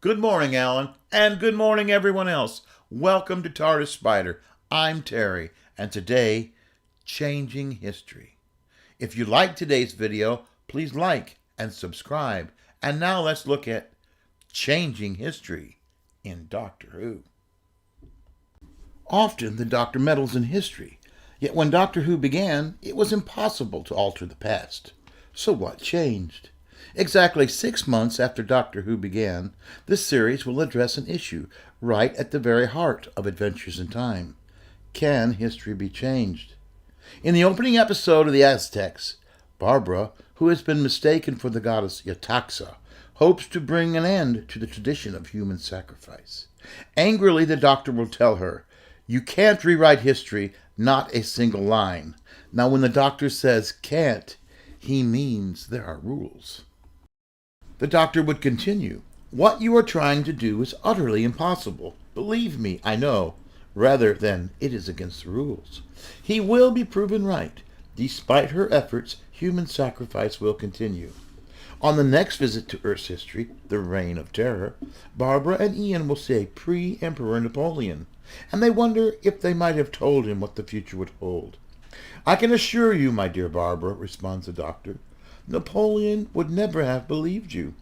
Good morning, Alan, and good morning, everyone else. Welcome to TARDIS Spider. I'm Terry, and today, Changing History. If you like today's video, please like and subscribe. And now let's look at Changing History in Doctor Who. Often the Doctor meddles in history, yet when Doctor Who began, it was impossible to alter the past. So what changed? Exactly 6 months after Doctor Who began, this series will address an issue right at the very heart of Adventures in Time. Can history be changed? In the opening episode of the Aztecs, Barbara, who has been mistaken for the goddess Yetaxa, hopes to bring an end to the tradition of human sacrifice. Angrily, the Doctor will tell her, "You can't rewrite history, not a single line." Now, when the Doctor says can't, he means there are rules. The Doctor would continue, "What you are trying to do is utterly impossible. Believe me, I know," rather than "it is against the rules." He will be proven right. Despite her efforts, human sacrifice will continue. On the next visit to Earth's history, the Reign of Terror, Barbara and Ian will see a pre-Emperor Napoleon, and they wonder if they might have told him what the future would hold. "I can assure you, my dear Barbara," responds the Doctor, "Napoleon would never have believed you."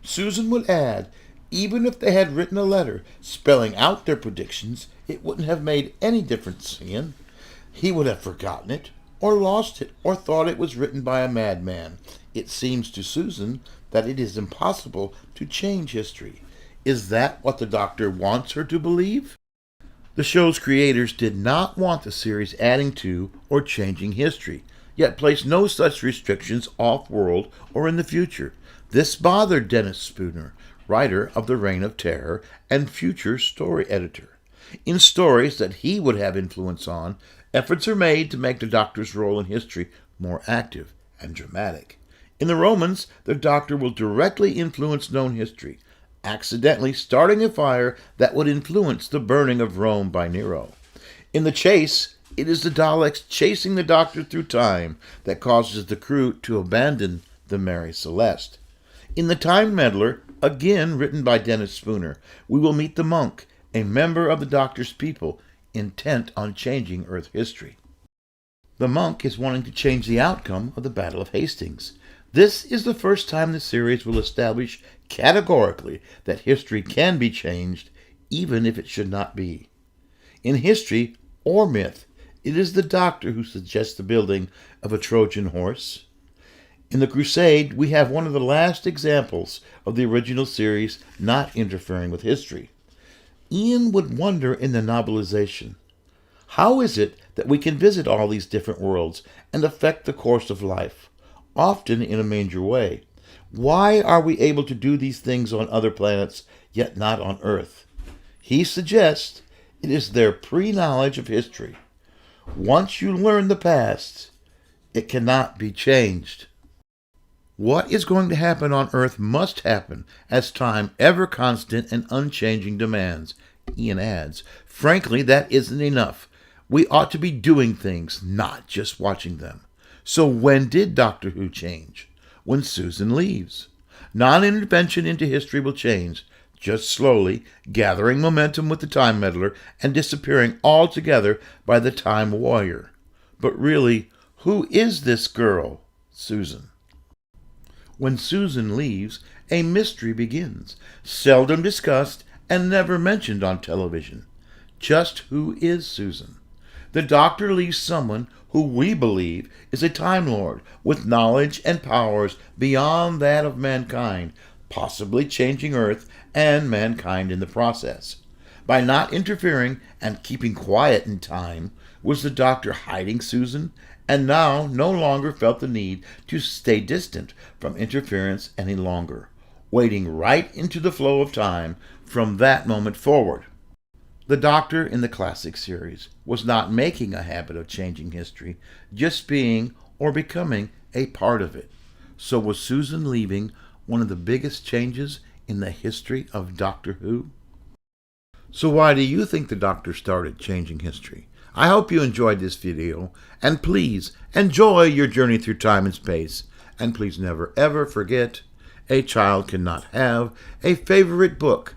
Susan would add, "Even if they had written a letter spelling out their predictions, it wouldn't have made any difference, Ian. He would have forgotten it, or lost it, or thought it was written by a madman." It seems to Susan that it is impossible to change history. Is that what the Doctor wants her to believe? The show's creators did not want the series adding to or changing history, yet placed no such restrictions off-world or in the future. This bothered Dennis Spooner, writer of The Reign of Terror and future story editor. In stories that he would have influence on, efforts are made to make the Doctor's role in history more active and dramatic. In the Romans, the Doctor will directly influence known history, accidentally starting a fire that would influence the burning of Rome by Nero. In The Chase, it is the Daleks chasing the Doctor through time that causes the crew to abandon the Mary Celeste. In The Time Meddler, again written by Dennis Spooner, we will meet the Monk, a member of the Doctor's people, intent on changing Earth history. The Monk is wanting to change the outcome of the Battle of Hastings. This is the first time the series will establish categorically that history can be changed, even if it should not be. In history or myth, it is the Doctor who suggests the building of a Trojan horse. In The Crusade, we have one of the last examples of the original series not interfering with history. Ian would wonder in the novelization, how is it that we can visit all these different worlds and affect the course of life, often in a major way? Why are we able to do these things on other planets, yet not on Earth? He suggests it is their pre-knowledge of history. Once you learn the past, it cannot be changed. What is going to happen on Earth must happen, as time ever constant and unchanging demands. Ian adds, frankly, that isn't enough. We ought to be doing things, not just watching them. So when did Doctor Who change? When Susan leaves. Non-intervention into history will change, just slowly, gathering momentum with the Time Meddler and disappearing altogether by the Time Warrior. But really, who is this girl, Susan? When Susan leaves, a mystery begins, seldom discussed and never mentioned on television. Just who is Susan? The Doctor leaves someone who we believe is a Time Lord with knowledge and powers beyond that of mankind, possibly changing Earth and mankind in the process. By not interfering and keeping quiet in time, was the Doctor hiding Susan, and now no longer felt the need to stay distant from interference any longer, wading right into the flow of time from that moment forward? The Doctor in the classic series was not making a habit of changing history, just being or becoming a part of it. So was Susan leaving one of the biggest changes in the history of Doctor Who? So why do you think the Doctor started changing history? I hope you enjoyed this video, and please enjoy your journey through time and space, and please never ever forget, A child cannot have a favorite book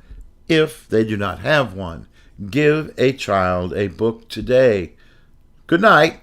if they do not have one. Give a child a book today. Good night.